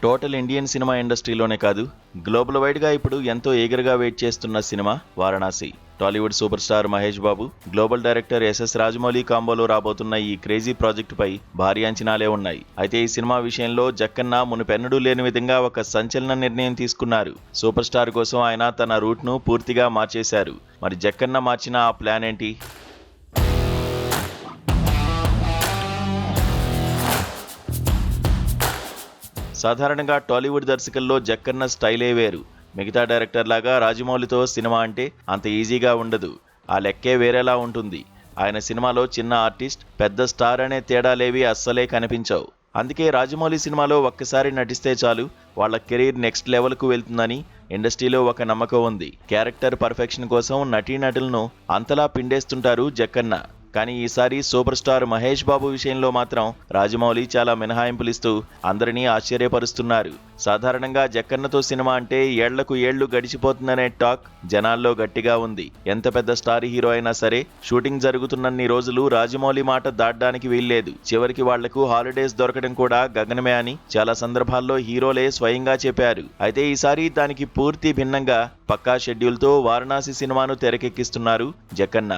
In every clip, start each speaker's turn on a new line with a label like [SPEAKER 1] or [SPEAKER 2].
[SPEAKER 1] Total Indian cinema ఇండస్ట్రీలోనే కాదు, global వైడ్గా ఇప్పుడు ఎంతో ఈగర్గా వెయిట్ చేస్తున్న cinema Varanasi. Tollywood super star Mahesh Babu, global director S S Rajamouli కాంబోలో రాబోతున్న ఈ క్రేజీ ప్రాజెక్టుపై భారీ అంచనాలే ఉన్నాయి. అయితే ఈ సినిమా విషయంలో జక్కన్న మునుపెన్నడూ లేని విధంగా ఒక సంచలన నిర్ణయం తీసుకున్నారు. సూపర్ స్టార్ కోసం ఆయన తన రూట్ను పూర్తిగా మార్చేశారు. మరి జక్కన్న మార్చిన ఆ ప్లాన్ ఏంటి? సాధారణంగా టాలీవుడ్ దర్శకుల్లో జక్కన్న స్టైలే వేరు. మిగతా డైరెక్టర్ లాగా రాజమౌళితో సినిమా అంటే అంత ఈజీగా ఉండదు. ఆ లెక్కే వేరేలా ఉంటుంది. ఆయన సినిమాలో చిన్న ఆర్టిస్ట్, పెద్ద స్టార్ అనే తేడాలేవి అస్సలే కనిపించవు. అందుకే రాజమౌళి సినిమాలో ఒక్కసారి నటిస్తే చాలు వాళ్ళ కెరీర్ నెక్స్ట్ లెవెల్కు వెళ్తుందని ఇండస్ట్రీలో ఒక నమ్మకం ఉంది. క్యారెక్టర్ పర్ఫెక్షన్ కోసం నటీనటులను అంతలా పిండేస్తుంటారు జక్కన్న. కానీ ఈసారి సూపర్ స్టార్ మహేష్ బాబు విషయంలో మాత్రం రాజమౌళి చాలా మినహాయింపులిస్తూ అందరినీ ఆశ్చర్యపరుస్తున్నారు. సాధారణంగా జక్కన్నతో సినిమా అంటే ఏళ్లకు ఏళ్లు గడిచిపోతుందనే టాక్ జనాల్లో గట్టిగా ఉంది. ఎంత పెద్ద స్టార్ హీరో అయినా సరే షూటింగ్ జరుగుతున్నన్ని రోజులు రాజమౌళి మాట దాటడానికి వీల్లేదు. చివరికి వాళ్లకు హాలిడేస్ దొరకడం కూడా గగనమే అని చాలా సందర్భాల్లో హీరోలే స్వయంగా చెప్పారు. అయితే ఈసారి దానికి పూర్తి భిన్నంగా పక్కా షెడ్యూల్తో వారణాసి సినిమాను తెరకెక్కిస్తున్నారు జక్కన్న.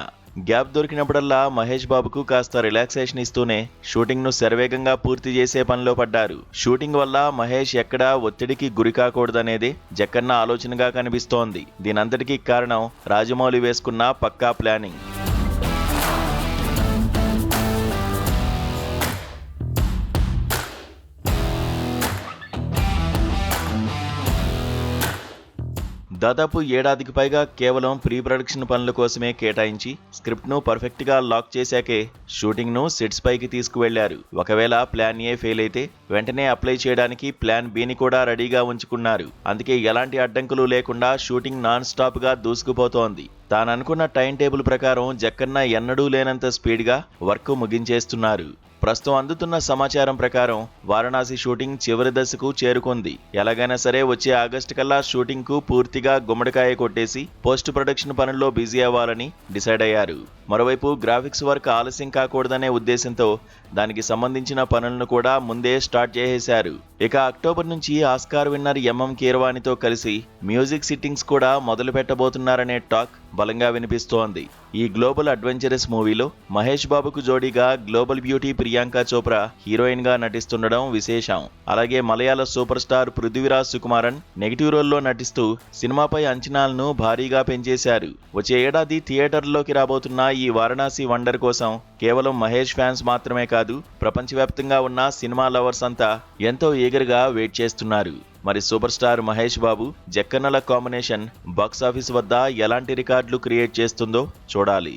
[SPEAKER 1] గ్యాప్ దొరికినప్పుడల్లా మహేష్ బాబుకు కాస్త రిలాక్సేషన్ ఇస్తూనే షూటింగ్ ను శరవేగంగా పూర్తి చేసే పనిలో పడ్డారు. షూటింగ్ వల్ల మహేష్ ఎక్కడా ఒత్తిడికి గురి కాకూడదనేదే జక్కన్న ఆలోచనగా కనిపిస్తోంది. దీనంతటికీ కారణం రాజమౌళి వేసుకున్న పక్కా ప్లానింగ్. దాదాపు ఏడాదికి పైగా కేవలం ప్రీ ప్రొడక్షన్ పనుల కోసమే కేటాయించి స్క్రిప్ట్ను పర్ఫెక్ట్గా లాక్ చేశాకే షూటింగ్ను సెట్స్ పైకి తీసుకువెళ్లారు. ఒకవేళ ప్లాన్ ఏ ఫెయిల్ అయితే వెంటనే అప్లై చేయడానికి ప్లాన్ బిని కూడా రెడీగా ఉంచుకున్నారు. అందుకే ఎలాంటి అడ్డంకులు లేకుండా షూటింగ్ నాన్ స్టాప్ గా దూసుకుపోతోంది. తాననుకున్న టైం టేబుల్ ప్రకారం జక్కన్న ఎన్నడూ లేనంత స్పీడ్గా వర్క్ ముగించేస్తున్నారు. ప్రస్తుతం అందుతున్న సమాచారం ప్రకారం వారణాసి షూటింగ్ చివరి దశకు చేరుకుంది. ఎలాగైనా సరే వచ్చే ఆగస్టు కల్లా షూటింగ్ కు పూర్తిగా గుమ్మడికాయ కొట్టేసి పోస్ట్ ప్రొడక్షన్ పనుల్లో బిజీ అవ్వాలని డిసైడ్ అయ్యారు. మరోవైపు గ్రాఫిక్స్ వర్క్ ఆలస్యం కాకూడదనే ఉద్దేశంతో దానికి సంబంధించిన పనులను కూడా ముందే స్టార్ట్ చేసేశారు. ఇక అక్టోబర్ నుంచి ఆస్కార్ విన్నర్ ఎంఎం కీరవాణితో కలిసి మ్యూజిక్ సిట్టింగ్స్ కూడా మొదలు పెట్టబోతున్నారనే టాక్ బలంగా వినిపిస్తోంది. ఈ గ్లోబల్ అడ్వెంచరస్ మూవీలో మహేష్ బాబుకు జోడీగా global beauty Priyanka Chopra heroine గా నటిస్తుండడం విశేషం. అలాగే మలయాళ super star Prithviraj Sukumaran negative రోల్లో నటిస్తూ సినిమాపై అంచనాలను భారీగా పెంచేశారు. వచ్చే ఏడాది థియేటర్లోకి రాబోతున్న ఈ వారణాసి వండర్ కోసం కేవలం మహేష్ ఫ్యాన్స్ మాత్రమే కాదు, ప్రపంచవ్యాప్తంగా ఉన్న సినిమా లవర్స్ అంతా ఎంతో ఈగర్గా వెయిట్ చేస్తున్నారు. మరి సూపర్ స్టార్ మహేష్ బాబు, జక్కన్నల కాంబినేషన్ బాక్సాఫీస్ వద్ద ఎలాంటి రికార్డులు క్రియేట్ చేస్తుందో చూడాలి.